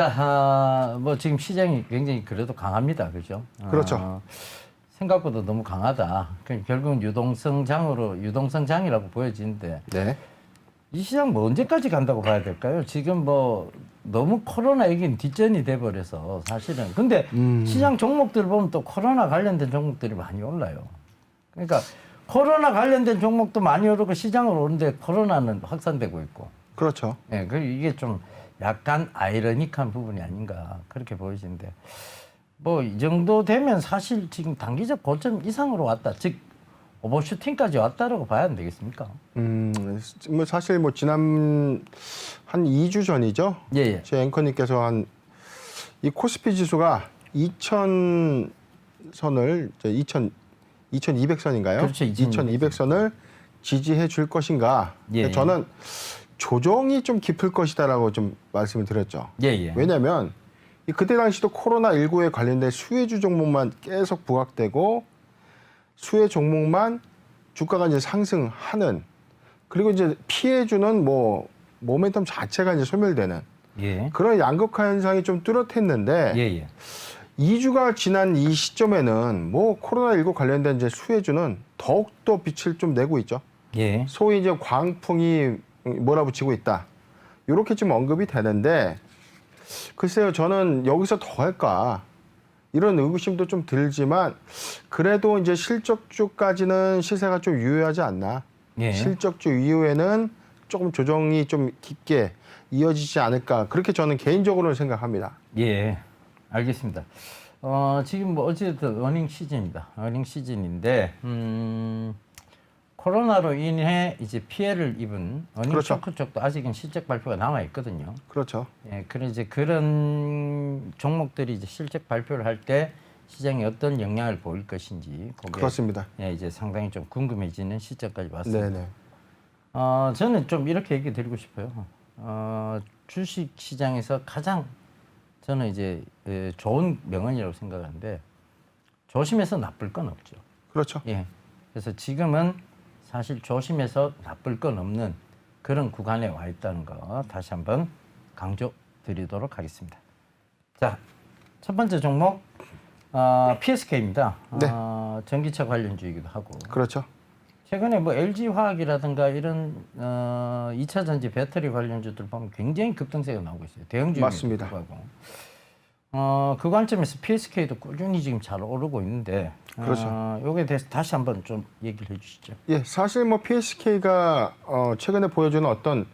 자, 뭐 지금 시장이 굉장히 그래도 강합니다, 그죠? 그렇죠. 생각보다 너무 강하다. 결국은 유동성장이라고 보여지는데 네. 이 시장 뭐 언제까지 간다고 봐야 될까요? 지금 뭐 너무 코로나 얘기는 뒷전이 돼버려서 사실은. 근데 시장 종목들 보면 또 코로나 관련된 종목들이 많이 올라요. 그러니까 코로나 관련된 종목도 많이 오르고 시장은 오르는데 코로나는 확산되고 있고. 그렇죠. 예, 그 이게 좀 약간 아이러니한 부분이 아닌가 그렇게 보여지는데 뭐 이 정도 되면 사실 지금 단기적 고점 이상으로 왔다. 즉 오버슈팅까지 왔다라고 봐야 안 되겠습니까? 뭐 사실 뭐 지난 한 2주 전이죠. 예, 예. 제 앵커님께서 이 코스피 지수가 2000선을 2200선인가요? 그렇죠, 2200선을 지지해 줄 것인가? 예. 저는 조정이 좀 깊을 것이다라고 좀 말씀을 드렸죠. 예, 예. 왜냐하면 그때 당시도 코로나19에 관련된 수혜주 종목만 계속 부각되고 수혜 종목만 주가가 이제 상승하는, 그리고 이제 피해주는 뭐 모멘텀 자체가 이제 소멸되는 예. 그런 양극화 현상이 좀 뚜렷했는데 예, 예. 2주가 지난 이 시점에는 뭐 코로나19 관련된 이제 수혜주는 더욱더 빛을 좀 내고 있죠. 예. 소위 이제 광풍이 몰아붙이고 있다. 이렇게 좀 언급이 되는데 글쎄요, 저는 여기서 더 할까 이런 의구심도 좀 들지만 그래도 이제 실적주까지는 시세가 좀 유효하지 않나. 예. 실적주 이후에는 조금 조정이 좀 깊게 이어지지 않을까, 그렇게 저는 개인적으로는 생각합니다. 예. 알겠습니다. 지금 뭐 어쨌든 어닝 시즌입니다. 어닝 시즌인데 코로나로 인해 이제 피해를 입은 어닝 그렇죠. 쇼크 쪽도 아직은 실적 발표가 남아 있거든요. 그렇죠. 예, 그런 이제 그런 종목들이 이제 실적 발표를 할 때 시장에 어떤 영향을 보일 것인지 그게 그렇습니다. 예, 이제 상당히 좀 궁금해지는 시점까지 왔습니다. 네네. 저는 좀 이렇게 얘기 드리고 싶어요. 주식 시장에서 가장 저는 이제 좋은 명언이라고 생각하는데 조심해서 나쁠 건 없죠. 그렇죠. 예. 그래서 지금은 사실 조심해서 나쁠 건 없는 그런 구간에 와 있다는 거 다시 한번 강조드리도록 하겠습니다. 자, 첫 번째 종목 PSK입니다. 네. 전기차 관련주이기도 하고. 그렇죠. 최근에 뭐 LG화학이라든가 이런 2차 전지 배터리 관련주들 보면 굉장히 급등세가 나오고 있어요. 대형주임에도 맞습니다. 불구하고. 그 관점에서 PSK도 꾸준히 지금 잘 오르고 있는데 그렇죠. 여기에 대해서 다시 한번 좀 얘기를 해주시죠. 예, 사실 뭐 PSK가 최근에 보여주는 어떤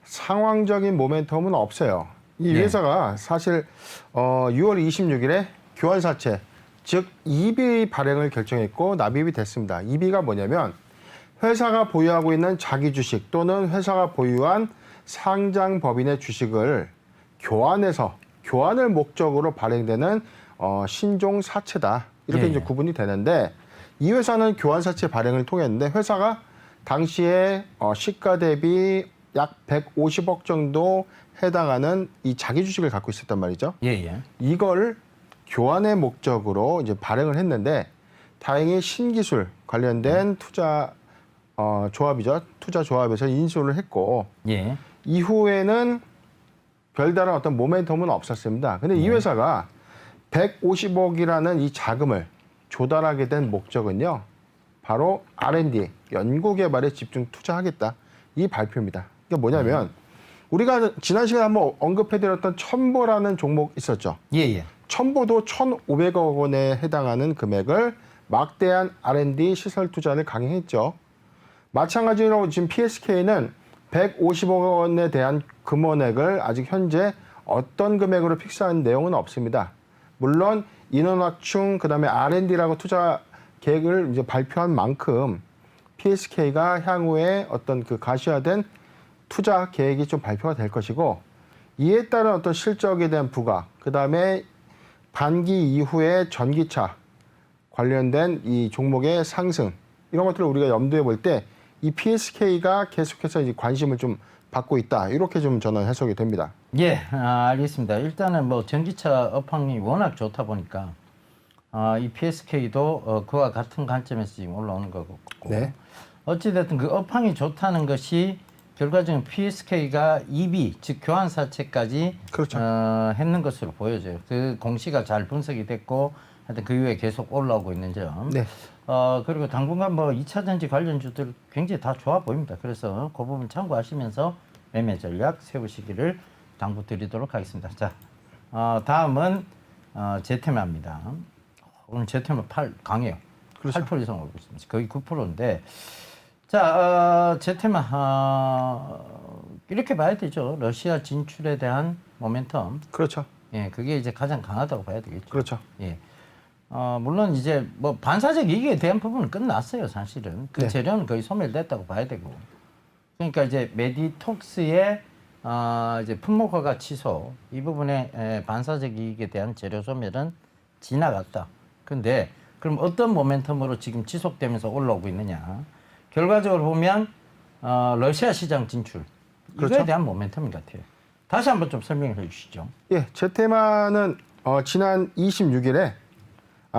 상황적인 모멘텀은 없어요. 이 예. 회사가 사실 6월 26일에 교환사채, 즉 EB 발행을 결정했고 납입이 됐습니다. EB가 뭐냐면 회사가 보유하고 있는 자기 주식 또는 회사가 보유한 상장 법인의 주식을 교환을 목적으로 발행되는 신종 사채다. 이렇게 예, 이제 예. 구분이 되는데 이 회사는 교환사채 발행을 통했는데 회사가 당시에 시가 대비 약 150억 정도 해당하는 이 자기 주식을 갖고 있었단 말이죠. 예, 예. 이걸 교환의 목적으로 이제 발행을 했는데 다행히 신기술 관련된 투자 조합이죠. 투자 조합에서 인수를 했고 예. 이후에는 별다른 어떤 모멘텀은 없었습니다. 근데 이 회사가 150억이라는 이 자금을 조달하게 된 목적은요, 바로 R&D, 연구개발에 집중 투자하겠다. 이 발표입니다. 이게 뭐냐면 우리가 지난 시간에 한번 언급해드렸던 첨보라는 종목 있었죠. 예, 예. 첨보도 1,500억 원에 해당하는 금액을 막대한 R&D 시설 투자를 강행했죠. 마찬가지로 지금 PSK는 150억 원에 대한 금원액을 아직 현재 어떤 금액으로 픽스한 내용은 없습니다. 물론 인원 확충, 그다음에 R&D라고 투자 계획을 이제 발표한 만큼 PSK가 향후에 어떤 그 가시화된 투자 계획이 좀 발표가 될 것이고, 이에 따른 어떤 실적에 대한 부각, 그다음에 반기 이후에 전기차 관련된 이 종목의 상승, 이런 것들을 우리가 염두에 볼 때 이 PSK가 계속해서 이제 관심을 좀 받고 있다. 이렇게 좀 저는 해석이 됩니다. 예, 알겠습니다. 일단은 뭐 전기차 업황이 워낙 좋다 보니까 이 PSK도 그와 같은 관점에서 지금 올라오는 거고. 네. 어찌됐든 그 업황이 좋다는 것이 결과적으로 PSK가 EB 즉 교환 사채까지 그렇죠. 했는 것으로 보여져요. 그 공시가 잘 분석이 됐고 하여튼 그 이후에 계속 올라오고 있는 점. 네. 그리고 당분간 뭐 2차 전지 관련주들 굉장히 다 좋아 보입니다. 그래서 그 부분 참고하시면서 매매 전략 세우시기를 당부드리도록 하겠습니다. 자, 다음은 제테마입니다. 오늘 제테마 8 강해요. 그렇죠. 8% 이상 오고 있습니다. 거의 9%인데 자, 제테마 이렇게 봐야 되죠. 러시아 진출에 대한 모멘텀. 그렇죠. 예, 그게 이제 가장 강하다고 봐야 되겠죠. 그렇죠. 예. 물론 이제 뭐 반사적 이익에 대한 부분은 끝났어요, 사실은. 그 네. 재료는 거의 소멸됐다고 봐야 되고. 그러니까 이제 메디톡스의 이제 품목 허가 취소 이 부분에 반사적 이익에 대한 재료 소멸은 지나갔다. 근데 그럼 어떤 모멘텀으로 지금 지속되면서 올라오고 있느냐? 결과적으로 보면 러시아 시장 진출 이거에 그렇죠. 대한 모멘텀인 것 같아요. 다시 한번 좀 설명을 해주시죠. 예, 제테마는 지난 26일에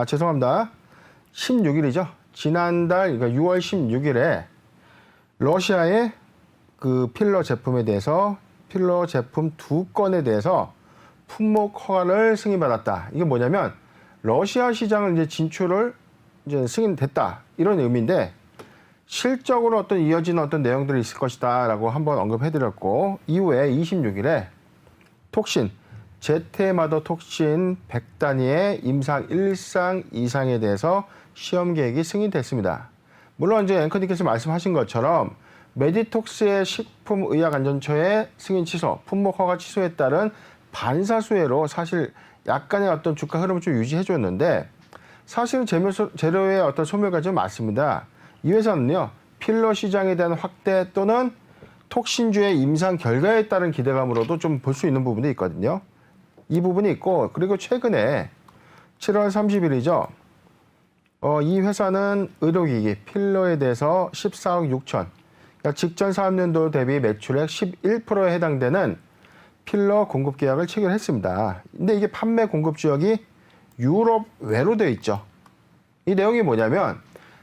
죄송합니다. 16일이죠. 지난달 그러니까 6월 16일에 러시아의 그 필러 제품에 대해서 필러 제품 2건에 대해서 품목 허가를 승인받았다. 이게 뭐냐면 러시아 시장을 이제 진출을 이제 승인됐다 이런 의미인데 실적으로 어떤 이어지는 어떤 내용들이 있을 것이다라고 한번 언급해드렸고 이후에 26일에 톡신 제테마더 톡신 100단위의 임상 1상 이상에 대해서 시험 계획이 승인됐습니다. 물론 이제 앵커님께서 말씀하신 것처럼 메디톡스의 식품의약안전처의 승인 취소, 품목 허가 취소에 따른 반사수혜로 사실 약간의 어떤 주가 흐름을 좀 유지해줬는데 사실은 재료의 어떤 소멸가 좀 맞습니다. 이 회사는요 필러 시장에 대한 확대 또는 톡신주의 임상 결과에 따른 기대감으로도 좀 볼 수 있는 부분이 있거든요. 이 부분이 있고 그리고 최근에 7월 30일이죠. 이 회사는 의료기기 필러에 대해서 14억 6천 그러니까 직전 사업년도 대비 매출액 11%에 해당되는 필러 공급 계약을 체결했습니다. 근데 이게 판매 공급 지역이 유럽 외로 되어 있죠. 이 내용이 뭐냐면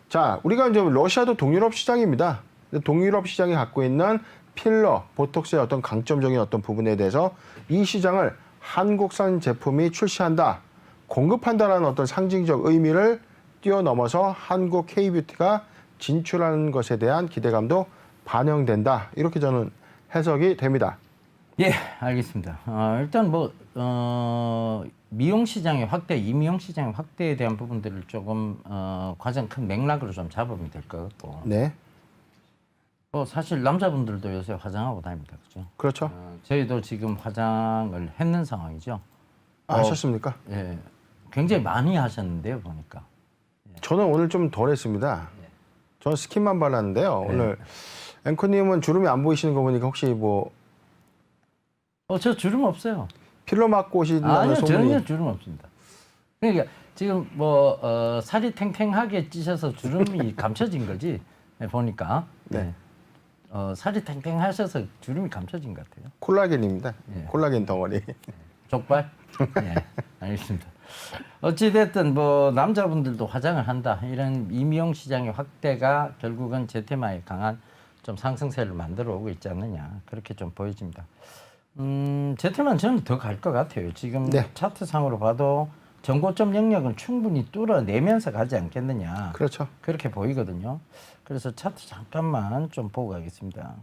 자 우리가 이제 러시아도 동유럽 시장입니다. 동유럽 시장이 갖고 있는 필러, 보톡스의 어떤 강점적인 어떤 부분에 대해서 이 시장을 한국산 제품이 출시한다, 공급한다라는 어떤 상징적 의미를 뛰어넘어서 한국 K뷰티가 진출하는 것에 대한 기대감도 반영된다. 이렇게 저는 해석이 됩니다. 예, 알겠습니다. 일단 뭐 미용 시장의 확대, 이미용 시장의 확대에 대한 부분들을 조금 가장 큰 맥락으로 좀 잡으면 될 것 같고. 네, 뭐 사실 남자분들도 요새 화장하고 다닙니다, 그렇죠? 그렇죠. 저희도 지금 화장을 했는 상황이죠. 하셨습니까? 예, 굉장히 많이 하셨는데요, 보니까. 저는 오늘 좀 덜 했습니다. 저는 스킨만 발랐는데요. 네. 오늘 앵커님은 주름이 안 보이시는 거 보니까 혹시 뭐 저 주름 없어요. 필러 맞고 오신다는 아니요, 소문이 전혀 주름 없습니다. 그러니까 지금 뭐 살이 탱탱하게 찌셔서 주름이 감춰진 거지. 네, 보니까. 네. 살이 탱탱하셔서 주름이 감춰진 것 같아요. 콜라겐입니다. 예. 콜라겐 덩어리. 족발? 네, 알겠습니다. 어찌됐든 뭐 남자분들도 화장을 한다 이런 이미용 시장의 확대가 결국은 제테마에 강한 좀 상승세를 만들어 오고 있지 않느냐 그렇게 좀 보여집니다. 제테마는 저는 더 갈 것 같아요. 지금 네. 차트상으로 봐도 전고점 영역은 충분히 뚫어내면서 가지 않겠느냐. 그렇죠. 그렇게 보이거든요. 그래서 차트 잠깐만 좀 보고 가겠습니다.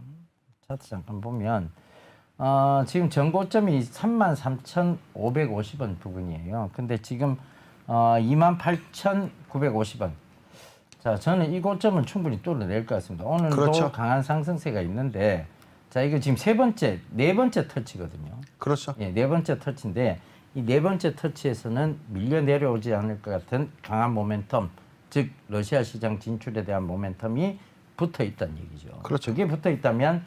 차트 잠깐 보면 지금 전고점이 33,550원 부근이에요. 근데 지금 28,950원. 자, 저는 이 고점은 충분히 뚫어낼 것 같습니다. 오늘도 그렇죠. 강한 상승세가 있는데 자, 이거 지금 네 번째 터치거든요. 그렇죠. 예, 네 번째 터치인데 이 네 번째 터치에서는 밀려 내려오지 않을 것 같은 강한 모멘텀, 즉 러시아 시장 진출에 대한 모멘텀이 붙어 있다는 얘기죠. 그렇죠. 그게 붙어 있다면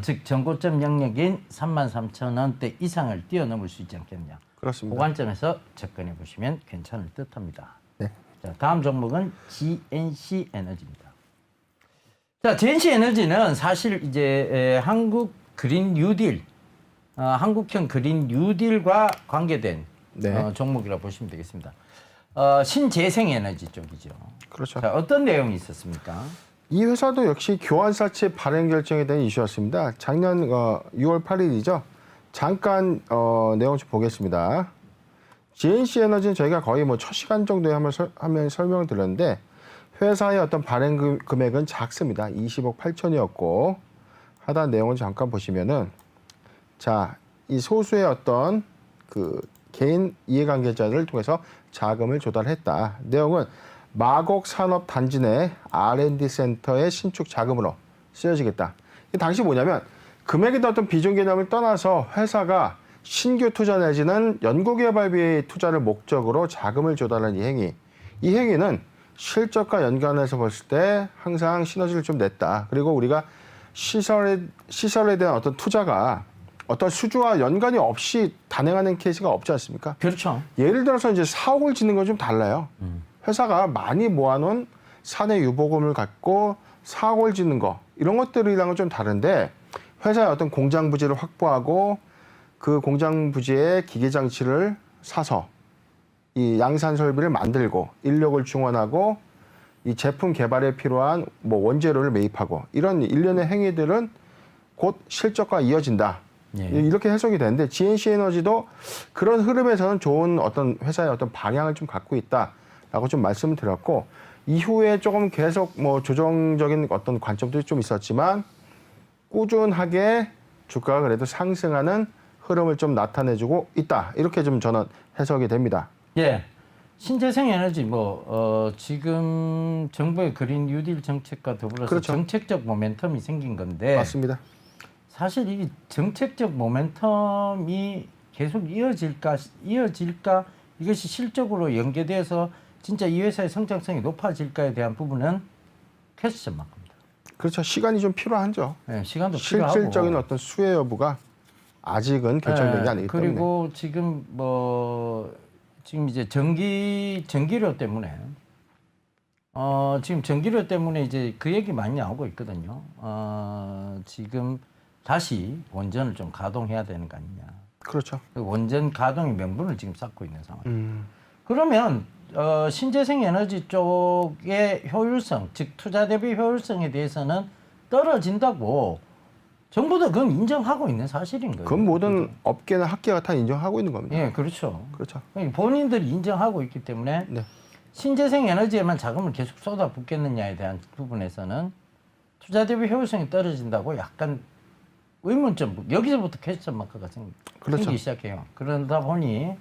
즉 전고점 영역인 33,000원대 이상을 뛰어넘을 수 있지 않겠냐. 그렇습니다. 그 관점에서 접근해 보시면 괜찮을 듯합니다. 네. 자, 다음 종목은 GNC 에너지입니다. 자, GNC 에너지는 사실 이제 한국 그린 뉴딜, 한국형 그린 뉴딜과 관계된 네. 종목이라고 보시면 되겠습니다. 신재생 에너지 쪽이죠. 그렇죠. 자, 어떤 내용이 있었습니까? 이 회사도 역시 교환사채 발행 결정에 대한 이슈였습니다. 작년 6월 8일이죠. 잠깐 내용 좀 보겠습니다. GNC 에너지는 저희가 거의 뭐 첫 시간 정도에 하면 설명을 드렸는데 회사의 어떤 발행 금액은 작습니다. 20억 8천이었고 하단 내용을 잠깐 보시면은 자, 이 소수의 어떤 그 개인 이해관계자들을 통해서 자금을 조달했다. 내용은 마곡 산업단지 내 R&D 센터의 신축 자금으로 쓰여지겠다. 당시 뭐냐면 금액에 대한 어떤 비중 개념을 떠나서 회사가 신규 투자 내지는 연구개발비 투자를 목적으로 자금을 조달한 이 행위. 이 행위는 실적과 연관해서 봤을 때 항상 시너지를 좀 냈다. 그리고 우리가 시설에 대한 어떤 투자가 어떤 수주와 연관이 없이 단행하는 케이스가 없지 않습니까? 그렇죠. 예를 들어서 이제 사옥을 짓는 건 좀 달라요. 회사가 많이 모아놓은 사내 유보금을 갖고 사옥을 짓는 거 이런 것들이랑은 좀 다른데 회사의 어떤 공장 부지를 확보하고 그 공장 부지에 기계 장치를 사서 이 양산 설비를 만들고 인력을 충원하고 이 제품 개발에 필요한 뭐 원재료를 매입하고 이런 일련의 행위들은 곧 실적과 이어진다. 예. 이렇게 해석이 되는데 GNC 에너지도 그런 흐름에서는 좋은 어떤 회사의 어떤 방향을 좀 갖고 있다라고 좀 말씀을 드렸고 이후에 조금 계속 뭐 조정적인 어떤 관점도 좀 있었지만 꾸준하게 주가가 그래도 상승하는 흐름을 좀 나타내주고 있다. 이렇게 좀 저는 해석이 됩니다. 예. 신재생 에너지 지금 정부의 그린 뉴딜 정책과 더불어서 그렇죠. 정책적 모멘텀이 생긴 건데 맞습니다. 사실 이 정책적 모멘텀이 계속 이어질까 이것이 실적으로 연계돼서 진짜 이 회사의 성장성이 높아질까에 대한 부분은 퀘스천 마크입니다. 그렇죠. 시간이 좀 필요하죠. 네, 시간도 필요하고 실질적인 어떤 수혜 여부가 아직은 결정된 게 아니기 때문에. 그리고 지금 지금 이제 전기료 때문에 지금 전기료 때문에 이제 그 얘기 많이 나오고 있거든요. 지금 다시 원전을 좀 가동해야 되는 거 아니냐. 그렇죠. 그 원전 가동의 명분을 지금 쌓고 있는 상황. 그러면 신재생 에너지 쪽의 효율성, 즉 투자 대비 효율성에 대해서는 떨어진다고 정부도 그건 인정하고 있는 사실인 거예요. 그건 모든 업계나 학계가 다 인정하고 있는 겁니다. 예, 그렇죠. 그렇죠. 본인들이 인정하고 있기 때문에 네. 신재생 에너지에만 자금을 계속 쏟아붓겠느냐에 대한 부분에서는 투자 대비 효율성이 떨어진다고 약간 의문점, 여기서부터 퀘스천 마크가 그렇죠. 생기기 시작해요. 그러다 보니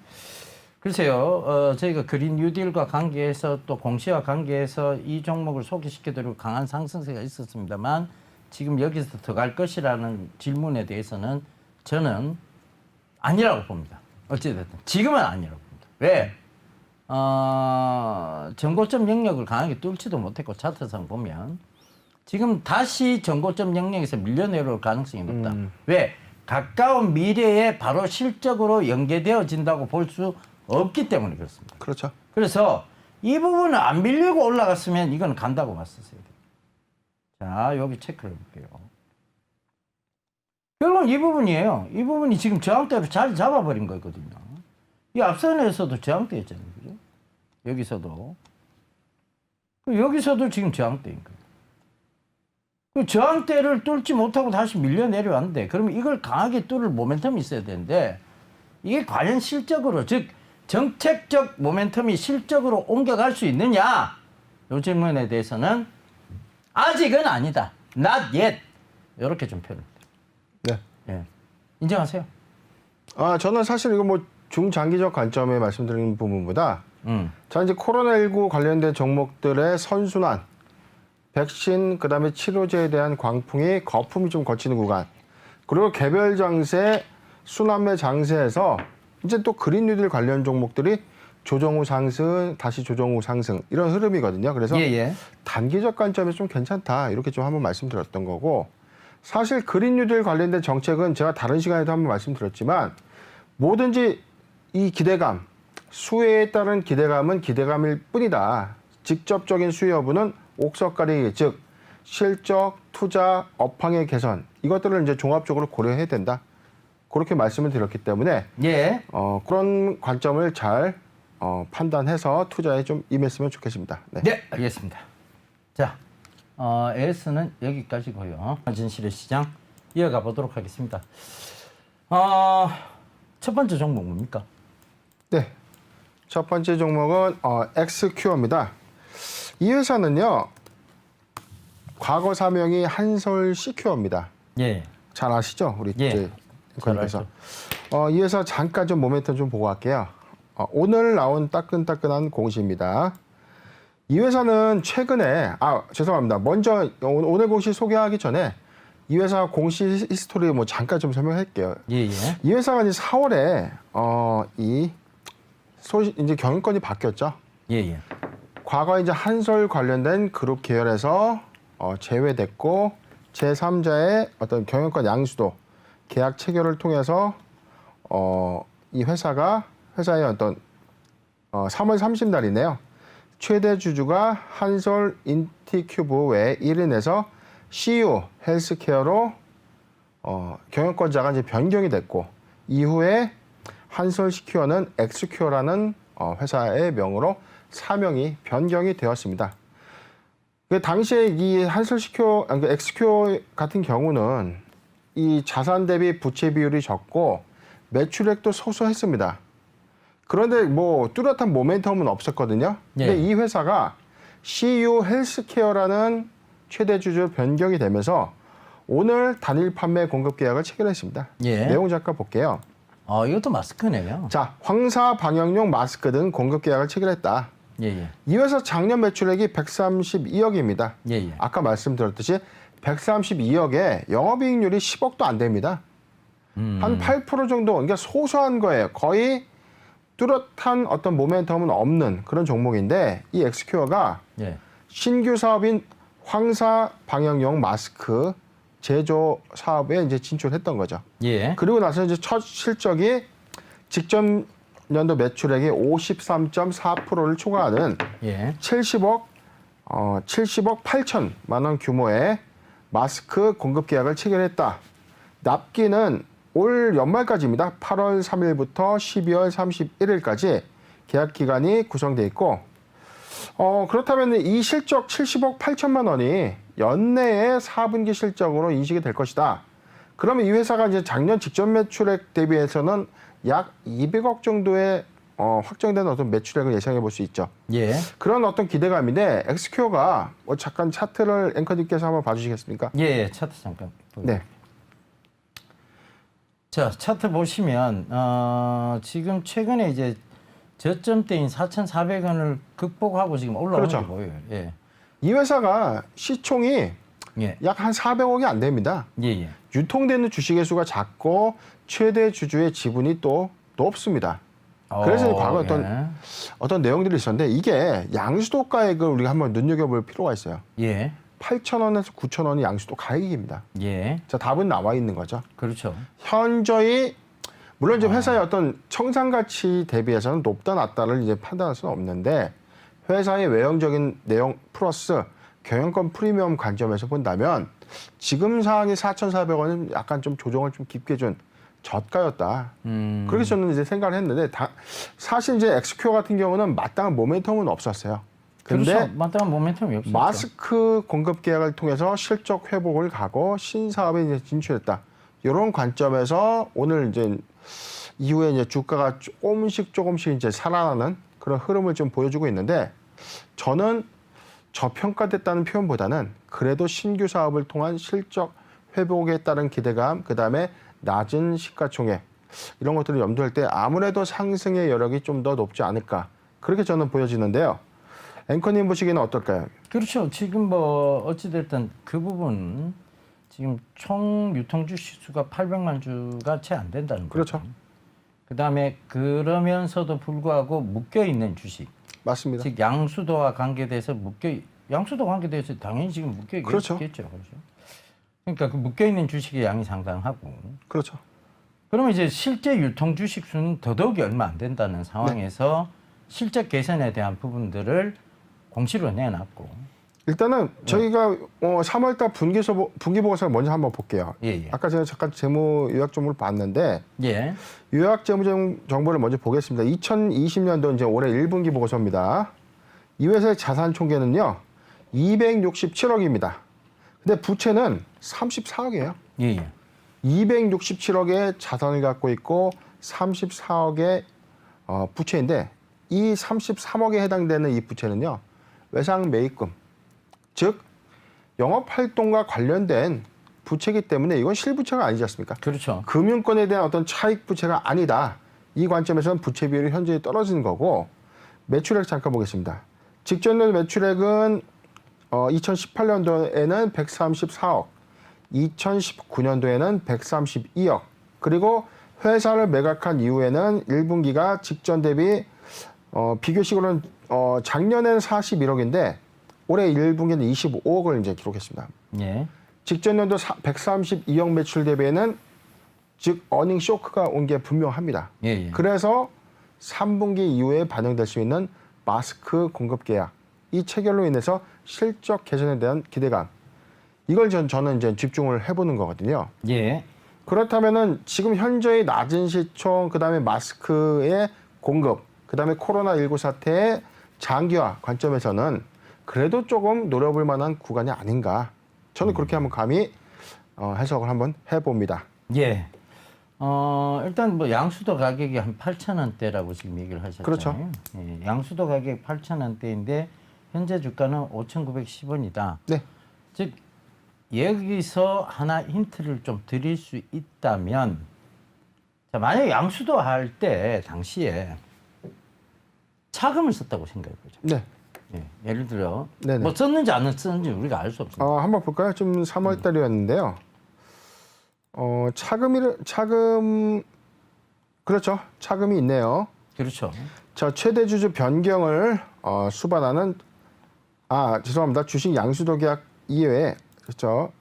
글쎄요, 저희가 그린 뉴딜과 관계해서 또 공시와 관계해서 이 종목을 소개시켜드리고 강한 상승세가 있었습니다만 지금 여기서 더 갈 것이라는 질문에 대해서는 저는 아니라고 봅니다. 어찌됐든 지금은 아니라고 봅니다. 왜? 전고점 영역을 강하게 뚫지도 못했고 차트상 보면 지금 다시 전고점 영역에서 밀려 내려올 가능성이 높다. 왜? 가까운 미래에 바로 실적으로 연계되어진다고 볼 수 없기 때문에 그렇습니다. 그렇죠. 그래서 이 부분을 안 밀리고 올라갔으면 이건 간다고 봤었어야 돼요. 자, 여기 체크를 해볼게요. 결국은 이 부분이에요. 이 부분이 지금 저항대로 자리 잡아버린 거거든요. 이 앞선에서도 저항대였잖아요. 그죠? 여기서도 지금 저항대인 거예요. 그 저항대를 뚫지 못하고 다시 밀려 내려왔는데 그러면 이걸 강하게 뚫을 모멘텀이 있어야 되는데 이게 과연 실적으로 즉 정책적 모멘텀이 실적으로 옮겨갈 수 있느냐? 이 질문에 대해서는 아직은 아니다. Not yet. 이렇게 좀 표현합니다. 네. 예. 인정하세요? 저는 사실 이거 뭐 중장기적 관점에 말씀드리는 부분보다 자 이제 코로나19 관련된 종목들의 선순환, 백신 그다음에 치료제에 대한 광풍이 거품이 좀 거치는 구간, 그리고 개별 장세, 순환매 장세에서 이제 또 그린 뉴딜 관련 종목들이 조정 후 상승, 다시 조정 후 상승 이런 흐름이거든요. 그래서 단기적 관점에서 좀 괜찮다 이렇게 좀 한번 말씀드렸던 거고 사실 그린 뉴딜 관련된 정책은 제가 다른 시간에도 한번 말씀드렸지만 뭐든지 이 기대감, 수혜에 따른 기대감은 기대감일 뿐이다. 직접적인 수혜 여부는 옥석가리 즉 실적, 투자, 업황의 개선 이것들을 이제 종합적으로 고려해야 된다. 그렇게 말씀을 드렸기 때문에 그런 관점을 잘 판단해서 투자에 좀 임했으면 좋겠습니다. 네, 알겠습니다. 자, AS는 여기까지고요. 진실의 시장 이어가 보도록 하겠습니다. 첫 번째 종목 뭡니까? 네. 첫 번째 종목은 엑스큐어입니다. 이 회사는요. 과거 사명이 한솔 시큐어입니다. 예. 잘 아시죠? 우리 예. 잘 그래서 이 회사 잠깐 좀 모멘텀 좀 보고 갈게요. 오늘 나온 따끈따끈한 공시입니다. 이 회사는 최근에 죄송합니다. 먼저 오늘 공시 소개하기 전에 이 회사 공시 히스토리 뭐 잠깐 좀 설명할게요. 예. 이 회사가 이제 4월에 이제 경영권이 바뀌었죠. 예. 과거 이제 한솔 관련된 그룹 계열에서 제외됐고 제3자의 어떤 경영권 양수도 계약 체결을 통해서 이 회사의 어떤 3월 30날이네요. 최대 주주가 한솔 인티큐브 외 1인에서 CU 헬스케어로 경영권자가 이제 변경이 됐고 이후에 한솔 시큐어는 엑스큐어라는 회사의 명으로 사명이 변경이 되었습니다. 그 당시에 이 한솔 시큐어, 엑스큐어 같은 경우는 이 자산 대비 부채 비율이 적고 매출액도 소소했습니다. 그런데 뭐 뚜렷한 모멘텀은 없었거든요. 근데 이 회사가 CU 헬스케어라는 최대 주주 변경이 되면서 오늘 단일 판매 공급 계약을 체결했습니다. 내용 잠깐 볼게요. 이것도 마스크네요. 자, 황사 방역용 마스크 등 공급 계약을 체결했다. 이 회사 작년 매출액이 132억입니다. 아까 말씀드렸듯이 132억에 영업이익률이 10억도 안 됩니다. 한 8% 정도, 그러니까 소소한 거예요. 거의 뚜렷한 어떤 모멘텀은 없는 그런 종목인데 이 엑스큐어가 신규 사업인 황사 방역용 마스크 제조 사업에 이제 진출했던 거죠. 그리고 나서 이제 첫 실적이 직전 연도 매출액이 53.4%를 초과하는 70억 8천만 원 규모의 마스크 공급 계약을 체결했다. 납기는 올 연말까지입니다. 8월 3일부터 12월 31일까지 계약 기간이 구성돼 있고 그렇다면 이 실적 70억 8천만 원이 연내에 4분기 실적으로 인식이 될 것이다. 그러면 이 회사가 이제 작년 직전 매출액 대비해서는 약 200억 정도의 확정된 어떤 매출액을 예상해 볼 수 있죠. 그런 어떤 기대감인데 엑스큐어가 잠깐 차트를 앵커님께서 한번 봐주시겠습니까? 차트 잠깐. 네. 자, 차트 보시면 지금 최근에 이제 저점대인 4,400원을 극복하고 지금 올라오는 게 보여요. 이 회사가 시총이 약 한 400억이 안 됩니다. 유통되는 주식의 수가 작고 최대 주주의 지분이 또 높습니다. 그래서 과거 어떤 내용들이 있었는데 이게 양수도 가액을 우리가 한번 눈여겨볼 필요가 있어요. 8,000원에서 9,000원이 양수도 가액입니다. 자, 답은 나와 있는 거죠. 그렇죠. 현저히 물론 이제 회사의 어떤 청산 가치 대비해서는 높다 낮다를 이제 판단할 수는 없는데 회사의 외형적인 내용 플러스 경영권 프리미엄 관점에서 본다면 지금 상황이 4,400원은 약간 좀 조정을 좀 깊게 준 저가였다. 그렇게 저는 이제 생각을 했는데 사실 이제 엑스큐어 같은 경우는 마땅한 모멘텀은 없었어요. 근데 그렇죠. 마땅한 모멘텀이 없었죠. 마스크 공급 계약을 통해서 실적 회복을 가고 신사업에 이제 진출했다. 이런 관점에서 오늘 이제 이후에 이제 주가가 조금씩 이제 살아나는 그런 흐름을 좀 보여주고 있는데 저는 저평가됐다는 표현보다는 그래도 신규 사업을 통한 실적 회복에 따른 기대감, 그 다음에 낮은 시가총액 이런 것들을 염두할 때 아무래도 상승의 여력이 좀 더 높지 않을까 그렇게 저는 보여지는데요. 앵커님 보시기에는 어떨까요? 그렇죠. 지금 뭐 어찌됐든 그 부분 지금 총 유통 주식 수가 800만 주가 채 안 된다는 거죠. 그렇죠. 그다음에 그러면서도 불구하고 묶여 있는 주식. 맞습니다. 즉 양수도와 관계돼서 양수도 관계돼서 당연히 지금 묶여 있겠죠. 그렇죠. 그렇죠. 그러니까 그 묶여 있는 주식의 양이 상당하고. 그렇죠. 그러면 이제 실제 유통 주식 수는 더더욱이 얼마 안 된다는 상황에서 실적 개선에 대한 부분들을 공시로 내놨고. 일단은 저희가 3월달 분기보고서를 먼저 한번 볼게요. 아까 제가 잠깐 재무 요약 정보를 봤는데 요약 재무 정보를 먼저 보겠습니다. 2020년도 이제 올해 1분기 보고서입니다. 이 회사의 자산 총계는요. 267억입니다. 근데 부채는 34억이에요. 예, 예. 267억의 자산을 갖고 있고 34억의 부채인데 이 33억에 해당되는 이 부채는요. 외상 매입금, 즉 영업활동과 관련된 부채이기 때문에 이건 실부채가 아니지 않습니까? 그렇죠. 금융권에 대한 어떤 차익 부채가 아니다. 이 관점에서는 부채 비율이 현저히 떨어지는 거고 매출액 잠깐 보겠습니다. 직전년 매출액은 2018년도에는 134억, 2019년도에는 132억, 그리고 회사를 매각한 이후에는 1분기가 직전 대비 비교식으로는 작년에는 41억인데 올해 1분기는 25억을 이제 기록했습니다. 예. 직전년도 132억 매출 대비에는 즉 어닝 쇼크가 온 게 분명합니다. 예, 예. 그래서 3분기 이후에 반영될 수 있는 마스크 공급 계약 이 체결로 인해서 실적 개선에 대한 기대감 이걸 저는 이제 집중을 해보는 거거든요. 예. 그렇다면은 지금 현저히 낮은 시총 그다음에 마스크의 공급 그다음에 코로나19 사태의 장기화 관점에서는 그래도 조금 노려볼 만한 구간이 아닌가. 저는 그렇게 한번 감히 해석을 한번 해봅니다. 예. 일단 뭐 양수도 가격이 한 8,000원대라고 지금 얘기를 하셨잖아요. 그렇죠. 예, 양수도 가격이 8,000원대인데 현재 주가는 5,910원이다. 네. 즉 여기서 하나 힌트를 좀 드릴 수 있다면 자, 만약에 양수도 할 때 당시에 차금을 썼다고 생각해 보죠. 네. 예, 예를 들어 네네. 뭐 썼는지 안 썼는지 우리가 알 수 없습니다. 한번 볼까요? 좀 3월 달이었는데요. 차금 그렇죠. 차금이 있네요. 그렇죠. 자, 최대 주주 변경을 수반하는 죄송합니다. 주식 양수도 계약 이외에 그렇죠.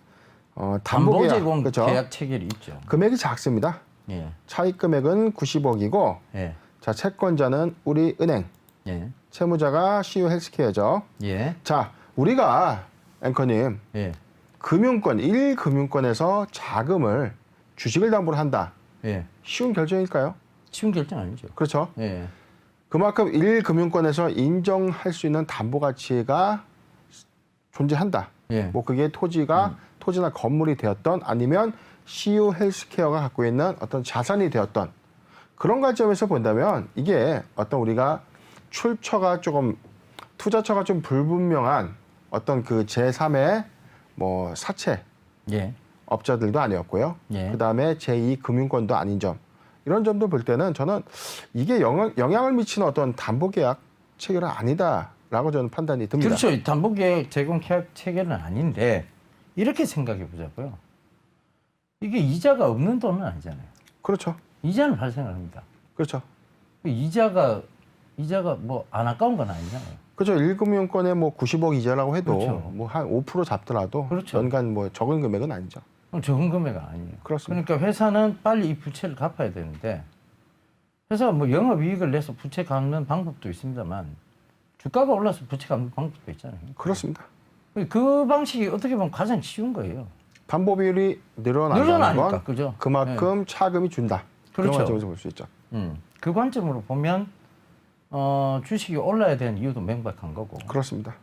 담보 계약 제공 그렇죠. 계약 체결이 있죠. 금액이 작습니다. 예. 차익 금액은 90억이고 예. 자, 채권자는 우리은행, 예. 채무자가 CU 헬스케어죠. 예. 자, 우리가 앵커님 예. 금융권, 1금융권에서 자금을 주식을 담보로 한다. 예. 쉬운 결정일까요? 쉬운 결정 아니죠. 그렇죠. 예. 그만큼 1금융권에서 인정할 수 있는 담보 가치가 존재한다. 예. 뭐 그게 토지나 건물이 되었던 아니면 CU 헬스케어가 갖고 있는 어떤 자산이 되었던 그런 관점에서 본다면 이게 어떤 우리가 출처가 조금 투자처가 좀 불분명한 어떤 그 제3의 뭐 사채 예. 업자들도 아니었고요. 예. 그다음에 제2금융권도 아닌 점. 이런 점도 볼 때는 저는 이게 영향을 미치는 어떤 담보계약 체결은 아니다라고 저는 판단이 듭니다. 그렇죠. 담보계약 제공 계약 체결은 아닌데 이렇게 생각해 보자고요. 이게 이자가 없는 돈은 아니잖아요. 그렇죠. 이자는 발생을 합니다. 그렇죠. 이자가 뭐 안 아까운 건 아니잖아요. 그렇죠. 1금융권에 뭐 90억 이자라고 해도 그렇죠. 뭐 한 5% 잡더라도 그렇죠. 연간 뭐 적은 금액은 아니죠. 적은 금액은 아니에요. 그렇습니다. 그러니까 회사는 빨리 이 부채를 갚아야 되는데 회사가 뭐 영업이익을 내서 부채 갚는 방법도 있습니다만 주가가 올라서 부채 갚는 방법도 있잖아요. 그렇습니다. 그 방식이 어떻게 보면 가장 쉬운 거예요. 담보 비율이 늘어나는 건 그죠? 그만큼 차금이 준다. 그런 그렇죠. 관점에서 볼 수 있죠. 그 관점으로 보면 주식이 올라야 되는 이유도 명백한 거고. 그렇습니다.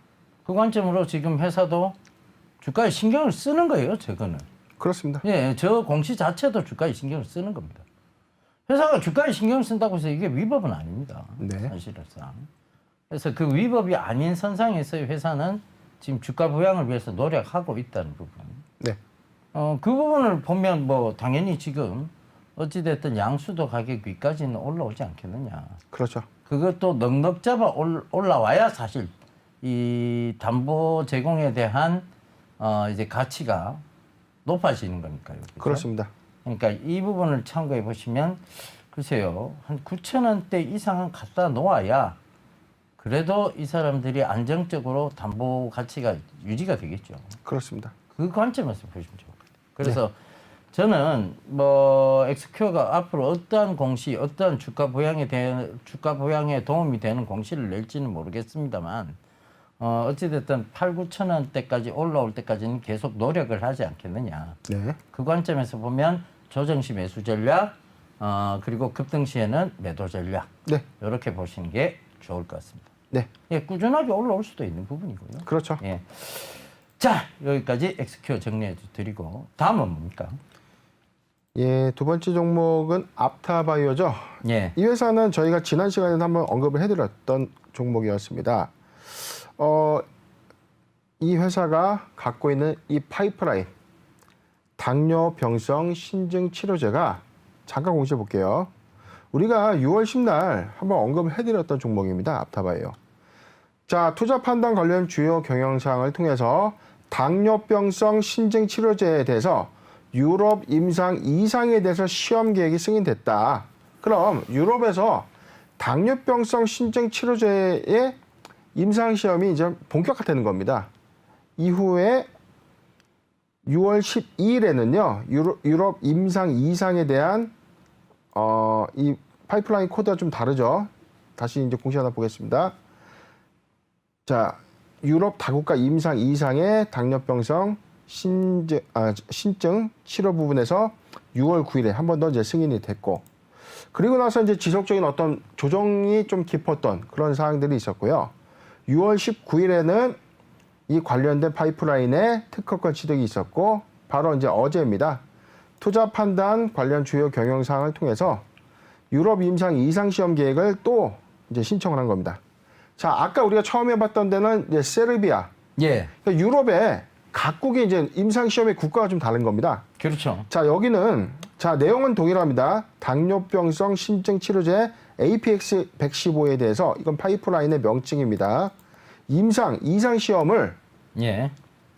그 관점으로 지금 회사도 주가에 신경을 쓰는 거예요, 저거는. 그렇습니다. 예, 저 공시 자체도 주가에 신경을 쓰는 겁니다. 회사가 주가에 신경을 쓴다고 해서 이게 위법은 아닙니다. 네. 사실상. 그래서 그 위법이 아닌 선상에서의 회사는 지금 주가 부양을 위해서 노력하고 있다는 부분. 네. 그 부분을 보면 뭐 당연히 지금 어찌됐든 양수도 가격 위까지는 올라오지 않겠느냐. 그렇죠. 그것도 넉넉 잡아 올라와야 사실 이 담보 제공에 대한 이제 가치가 높아지는 거니까요. 그렇죠? 그렇습니다. 그러니까 이 부분을 참고해 보시면 글쎄요. 한 9,000원대 이상은 갖다 놓아야 그래도 이 사람들이 안정적으로 담보 가치가 유지가 되겠죠. 그렇습니다. 그 관점에서 보시면 좋을 것 같아요. 그래서 저는 뭐 엑스큐어가 앞으로 어떠한 공시, 어떠한 주가 부양에 도움이 되는 공시를 낼지는 모르겠습니다만 어찌됐든 8, 9천 원대까지 올라올 때까지는 계속 노력을 하지 않겠느냐. 네. 그 관점에서 보면 조정시 매수 전략, 그리고 급등 시에는 매도 전략. 네. 이렇게 보시는 게 좋을 것 같습니다. 네, 예, 꾸준하게 올라올 수도 있는 부분이고요. 그렇죠. 예. 자, 여기까지 엑스큐 정리해 드리고 다음은 뭡니까? 예, 두 번째 종목은 앞타바이오죠. 예. 이 회사는 저희가 지난 시간에 한번 언급을 해드렸던 종목이었습니다. 이 회사가 갖고 있는 이 파이프라인 당뇨병성 신증 치료제가 잠깐 공시해 볼게요. 우리가 6월 10날 한번 언급을 해드렸던 종목입니다. 앞타바이오. 자, 투자 판단 관련 주요 경영사항을 통해서 당뇨병성 신증 치료제에 대해서 유럽 임상 2상에 대해서 시험 계획이 승인됐다. 그럼 유럽에서 당뇨병성 신증 치료제의 임상 시험이 이제 본격화되는 겁니다. 이후에 6월 12일에는요. 유럽 임상 2상에 대한 이 파이프라인 코드가 좀 다르죠. 다시 이제 공시 하나 보겠습니다. 자, 유럽 다국가 임상 2상의 당뇨병성 신증 치료 부분에서 6월 9일에 한 번 더 이제 승인이 됐고, 그리고 나서 이제 지속적인 어떤 조정이 좀 깊었던 그런 사항들이 있었고요. 6월 19일에는 이 관련된 파이프라인에 특허권 취득이 있었고, 바로 이제 어제입니다. 투자 판단 관련 주요 경영 사항을 통해서 유럽 임상 2상 시험 계획을 또 이제 신청을 한 겁니다. 자, 아까 우리가 처음에 봤던 데는 이제 세르비아. 예. 그러니까 유럽에 각국의 이제 임상 시험의 국가가 좀 다른 겁니다. 그렇죠. 자, 여기는 자, 내용은 동일합니다. 당뇨병성 신증 치료제 APX 115에 대해서 이건 파이프라인의 명칭입니다. 임상 2상 시험을 예.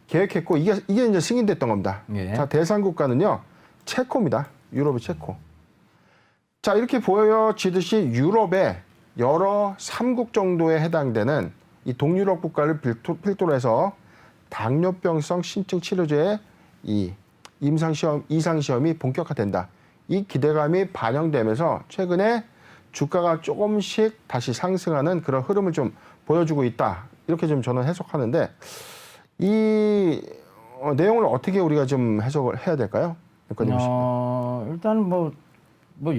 계획했고 이게 이제 승인됐던 겁니다. 예. 자, 대상 국가는요. 체코입니다. 유럽의 체코. 자, 이렇게 보여지듯이 유럽의 여러 3국 정도에 해당되는 이 동유럽 국가를 필두로 해서 당뇨병성 신증 치료제의 이 임상 시험, 2상 시험이 본격화된다. 이 기대감이 반영되면서 최근에 주가가 조금씩 다시 상승하는 그런 흐름을 좀 보여주고 있다. 이렇게 좀 저는 해석하는데 이 내용을 어떻게 우리가 좀 해석을 해야 될까요? 일단 뭐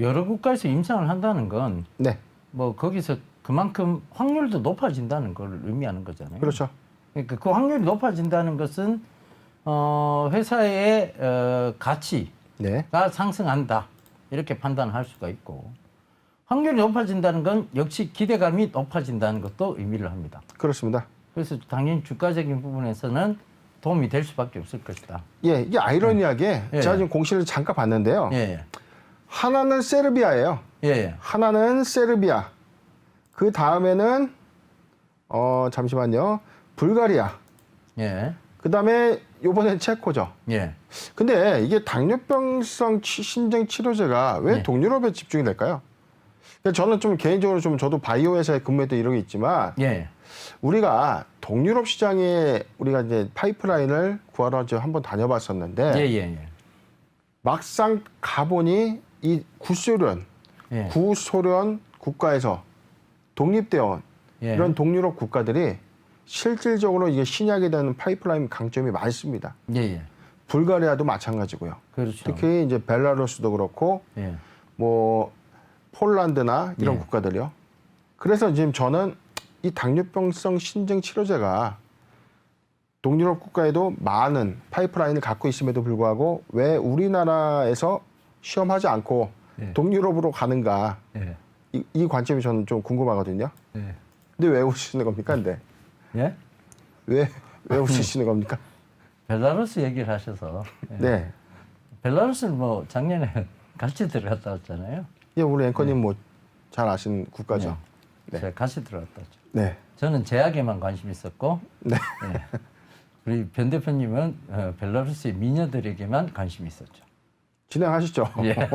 여러 국가에서 임상을 한다는 건 네, 뭐 거기서 그만큼 확률도 높아진다는 걸 의미하는 거잖아요. 그렇죠. 그러니까 그 확률이 높아진다는 것은 회사의 가치가 네, 상승한다 이렇게 판단할 수가 있고, 확률이 높아진다는 건 역시 기대감이 높아진다는 것도 의미를 합니다. 그렇습니다. 그래서 당연히 주가적인 부분에서는 도움이 될 수밖에 없을 것이다. 예, 이게 아이러니하게 예. 제가 지금 공시를 잠깐 봤는데요. 예, 하나는 세르비아예요. 예, 하나는 세르비아. 그 다음에는 잠시만요. 불가리아. 예, 그 다음에 요번엔 체코죠. 예. 근데 이게 당뇨병성 신증 치료제가 왜 네. 동유럽에 집중이 될까요? 그러니까 저는 좀 개인적으로 좀 저도 바이오 회사에 근무했던 이력이 있지만 예, 우리가 동유럽 시장에 우리가 이제 파이프라인을 구하러 한번 다녀봤었는데 예, 예, 예. 막상 가보니 이 구소련 예. 국가에서 독립되어 온 예. 이런 동유럽 국가들이 실질적으로 이게 신약에 대한 파이프라인 강점이 많습니다. 예, 예. 불가리아도 마찬가지고요. 그렇죠. 특히 이제 벨라루스도 그렇고 예, 뭐 폴란드나 이런 예. 국가들이요. 그래서 지금 저는 이 당뇨병성 신증 치료제가 동유럽 국가에도 많은 파이프라인을 갖고 있음에도 불구하고 왜 우리나라에서 시험하지 않고 예. 동유럽으로 가는가, 예, 이 관점이 저는 좀 궁금하거든요. 예. 근데 왜 웃으시는 겁니까? 근데 예? 왜 웃으시는 겁니까? 벨라루스 얘기를 하셔서. 예. 네. 벨라루스는 뭐 작년에 같이 들어갔다 왔잖아요. 예, 우리 앵커님 뭐 잘 아시는 국가죠. 네. 제가 같이 들어갔다 왔죠. 네. 저는 제약에만 관심 있었고, 네. 예. 우리 변 대표님은 벨라루스의 미녀들에게만 관심 있었죠. 진행하시죠. 예.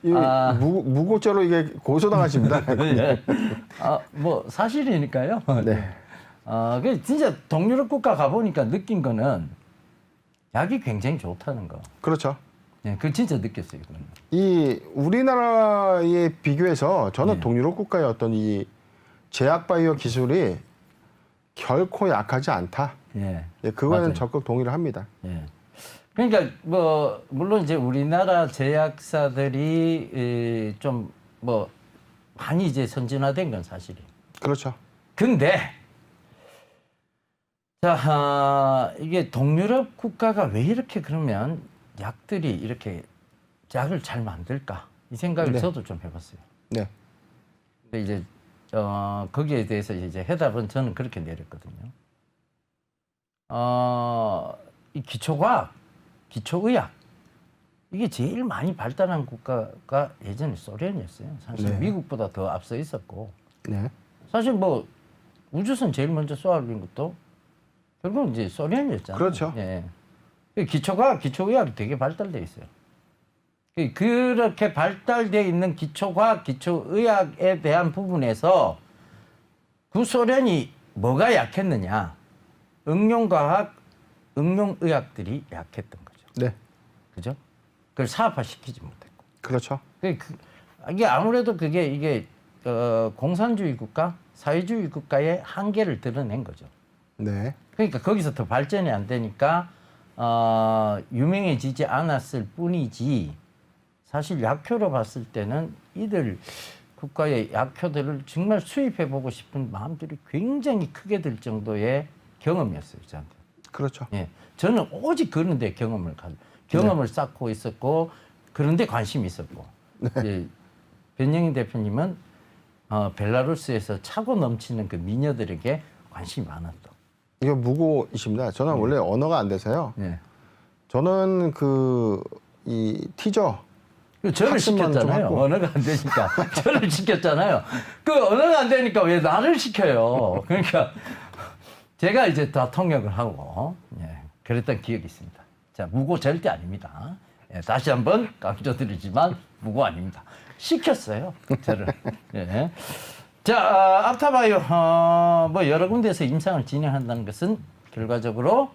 이 무고죄로 이게 고소당하십니다. 예. 뭐 사실이니까요. 네. 그 진짜 동유럽 국가 가보니까 느낀 거는 약이 굉장히 좋다는 거. 그렇죠. 예, 그 진짜 느꼈어요. 그건. 이 우리나라에 비교해서 저는 네. 동유럽 국가의 어떤 이 제약 바이오 기술이 결코 약하지 않다. 예. 예, 그거는 맞아요. 적극 동의를 합니다. 예. 그러니까 뭐 물론 이제 우리나라 제약사들이 좀 뭐 많이 이제 선진화된 건 사실이에요. 그렇죠. 근데 자, 이게 동유럽 국가가 왜 이렇게 그러면 약들이 이렇게 약을 잘 만들까? 이 생각을 네. 저도 좀 해봤어요. 네. 근데 이제 거기에 대해서 이제 해답은 저는 그렇게 내렸거든요. 이 기초과학, 기초의학 이게 제일 많이 발달한 국가가 예전에 소련이었어요. 사실 네. 미국보다 더 앞서 있었고 네. 사실 뭐 우주선 제일 먼저 쏘아올린 것도 결국 이제 소련이었잖아요. 그렇죠. 예. 기초과학, 기초의학이 되게 발달돼 있어요. 그렇게 발달되어 있는 기초과학, 기초의학에 대한 부분에서 구소련이 뭐가 약했느냐? 응용과학, 응용의학들이 약했던 거죠. 네. 그죠? 그걸 사업화시키지 못했고. 그렇죠. 이게 아무래도 이게 공산주의 국가, 사회주의 국가의 한계를 드러낸 거죠. 네. 그러니까 거기서 더 발전이 안 되니까 유명해지지 않았을 뿐이지 사실 약효로 봤을 때는 이들 국가의 약효들을 정말 수입해보고 싶은 마음들이 굉장히 크게 들 정도의 경험이었어요, 저한테. 그렇죠. 예, 저는 오직 그런 데 경험을 쌓고 있었고 그런 데 관심이 있었고 이제 변영인 대표님은 벨라루스에서 차고 넘치는 그 미녀들에게 관심이 많았다. 이거 무고이십니다. 저는 원래 언어가 안 돼서요. 예. 저는 이 티저 저를 학습만 좀 시켰잖아요. 하고. 언어가 안 되니까 저를 시켰잖아요. 그 언어가 안 되니까 왜 나를 시켜요? 그러니까 제가 이제 다 통역을 하고 그랬던 기억이 있습니다. 자, 무고 절대 아닙니다. 예, 다시 한번 강조드리지만 무고 아닙니다. 시켰어요, 저를. 예. 자, 앞타바이오 뭐 여러 군데에서 임상을 진행한다는 것은 결과적으로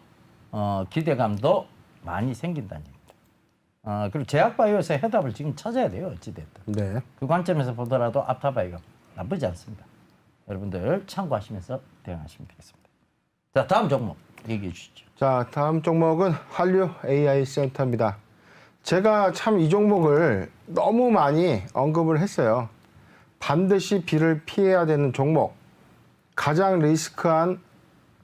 기대감도 많이 생긴다는 얘기입니다. 그리고 제약바이오에서 해답을 지금 찾아야 돼요, 어찌됐든. 네. 그 관점에서 보더라도 앞타바이오가 나쁘지 않습니다. 여러분들 참고하시면서 대응하시면 되겠습니다. 자, 다음 종목 얘기해 주시죠. 자, 다음 종목은 한류 AI 센터입니다. 제가 참 이 종목을 너무 많이 언급을 했어요. 반드시 비를 피해야 되는 종목, 가장 리스크한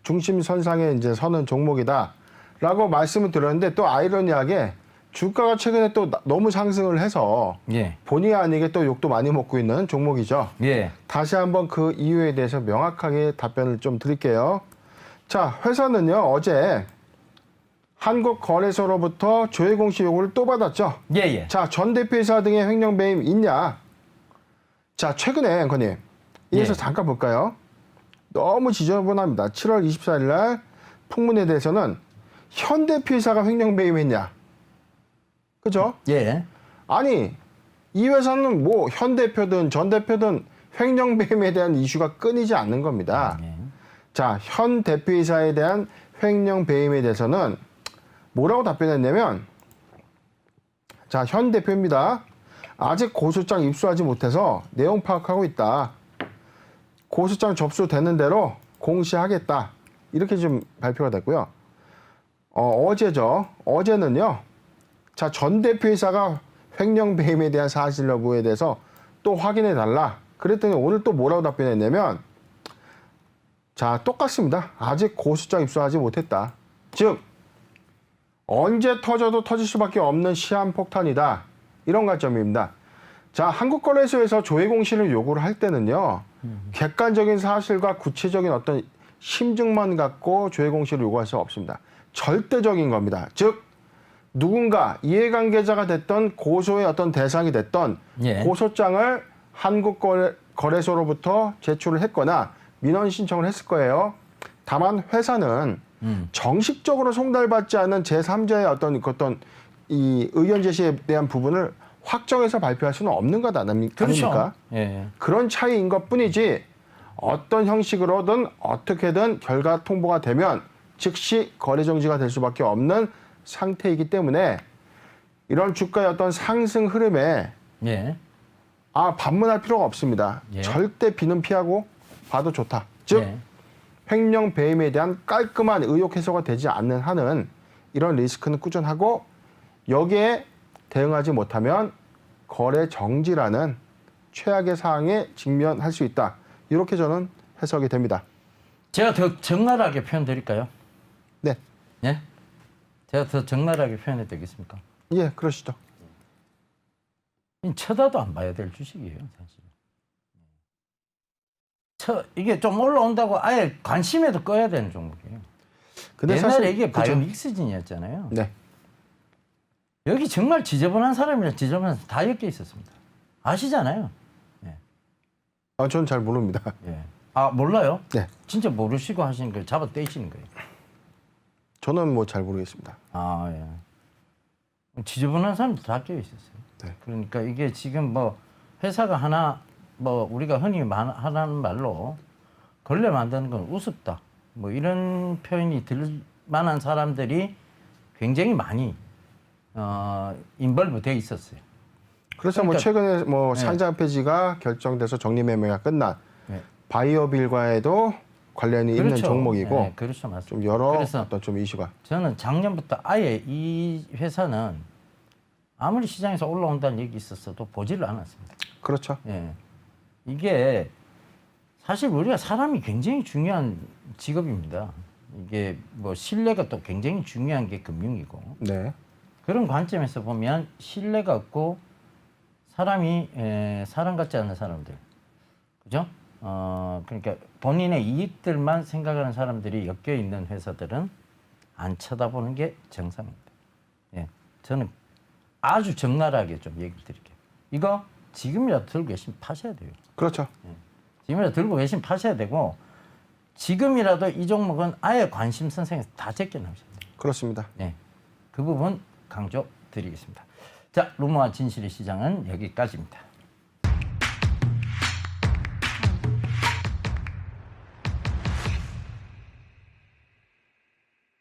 중심선상에 이제 서는 종목이다라고 말씀을 드렸는데 또 아이러니하게 주가가 최근에 또 너무 상승을 해서 예. 본의 아니게 또 욕도 많이 먹고 있는 종목이죠. 예. 다시 한번 그 이유에 대해서 명확하게 답변을 좀 드릴게요. 자, 회사는요 어제 한국거래소로부터 조회 공시 요구를 또 받았죠. 예, 예. 자, 전 대표이사 등의 횡령 배임 있냐? 자, 최근에 앵커님 이에서 예. 잠깐 볼까요? 너무 지저분합니다. 7월 24일 날 풍문에 대해서는 현 대표이사가 횡령 배임했냐? 그죠? 예. 아니, 이 회사는 뭐 현 대표든 전 대표든 횡령 배임에 대한 이슈가 끊이지 않는 겁니다. 예. 자, 현 대표이사에 대한 횡령 배임에 대해서는 뭐라고 답변했냐면, 자, 현 대표입니다. 아직 고소장 입수하지 못해서 내용 파악하고 있다. 고소장 접수되는 대로 공시하겠다. 이렇게 좀 발표가 됐고요. 어제죠. 어제는요. 자, 전 대표이사가 횡령 배임에 대한 사실 여부에 대해서 또 확인해 달라. 그랬더니 오늘 또 뭐라고 답변했냐면, 자, 똑같습니다. 아직 고소장 입수하지 못했다. 즉, 언제 터져도 터질 수밖에 없는 시한폭탄이다. 이런 관점입니다. 자, 한국거래소에서 조회 공시를 요구를 할 때는요, 객관적인 사실과 구체적인 어떤 심증만 갖고 조회 공시를 요구할 수 없습니다. 절대적인 겁니다. 즉, 누군가 이해관계자가 됐던 고소의 어떤 대상이 됐던 예. 고소장을 한국거래소로부터 제출을 했거나 민원 신청을 했을 거예요. 다만 회사는 정식적으로 송달받지 않은 제3자의 어떤 이 의견 제시에 대한 부분을 확정해서 발표할 수는 없는 것 아닙니까? 그렇죠. 예. 그런 차이인 것 뿐이지 어떤 형식으로든 어떻게든 결과 통보가 되면 즉시 거래 정지가 될 수밖에 없는 상태이기 때문에 이런 주가의 어떤 상승 흐름에 예. 반문할 필요가 없습니다. 예. 절대 비는 피하고 봐도 좋다. 즉 예. 횡령 배임에 대한 깔끔한 의혹 해소가 되지 않는 한은 이런 리스크는 꾸준하고 여기에 대응하지 못하면 거래 정지라는 최악의 상황에 직면할 수 있다. 이렇게 저는 해석이 됩니다. 제가 더 적나라하게 표현드릴까요? 네. 예? 제가 더 적나라하게 표현해 되겠습니까? 예, 그러시죠. 쳐다도 안 봐야 될 주식이에요, 사실. 이게 좀 올라온다고 아예 관심에도 꺼야 되는 종목이에요. 근데 옛날에 사실 이게 그죠? 바이오믹스진이었잖아요. 네. 여기 정말 지저분한 사람이랑 지저분한 사람 다 엮여 있었습니다. 아시잖아요. 전 잘 모릅니다. 예. 아, 몰라요? 네. 진짜 모르시고 하시는 걸 잡아 떼시는 거예요. 저는 뭐 잘 모르겠습니다. 아, 예. 지저분한 사람도 다 껴 있었어요. 네. 그러니까 이게 지금 뭐 회사가 하나 뭐 우리가 흔히 하는 말로 걸레 만드는 건 우습다. 뭐 이런 표현이 들 만한 사람들이 굉장히 많이 인벌브 돼 있었어요. 그래서 뭐 그러니까- 최근에 뭐 네. 상장 폐지가 결정돼서 정리 매매가 끝난 네. 바이오빌과에도 관련이 있는 종목이고 네, 그렇죠, 맞습니다. 좀 여러 그래서 어떤 좀 이슈가 저는 작년부터 아예 이 회사는 아무리 시장에서 올라온다는 얘기 있었어도 보지를 않았습니다. 그렇죠. 예. 이게 사실 우리가 사람이 굉장히 중요한 직업입니다. 이게 뭐 신뢰가 또 굉장히 중요한 게 금융이고 네. 그런 관점에서 보면 신뢰가 없고 사람이 사람 같지 않은 사람들, 그죠? 그러니까 본인의 이익들만 생각하는 사람들이 엮여 있는 회사들은 안 쳐다보는 게 정상입니다. 예, 저는 아주 적나라하게 좀 얘기 드릴게요. 이거 지금이라도 들고 계시면 파셔야 돼요. 그렇죠. 지금이라도 들고 계시면 파셔야 되고 지금이라도 이 종목은 아예 관심 선생에서 다 제껴놓으셔야 돼요. 그렇습니다. 네, 그 부분 강조 드리겠습니다. 자, 루머와 진실의 시장은 여기까지입니다.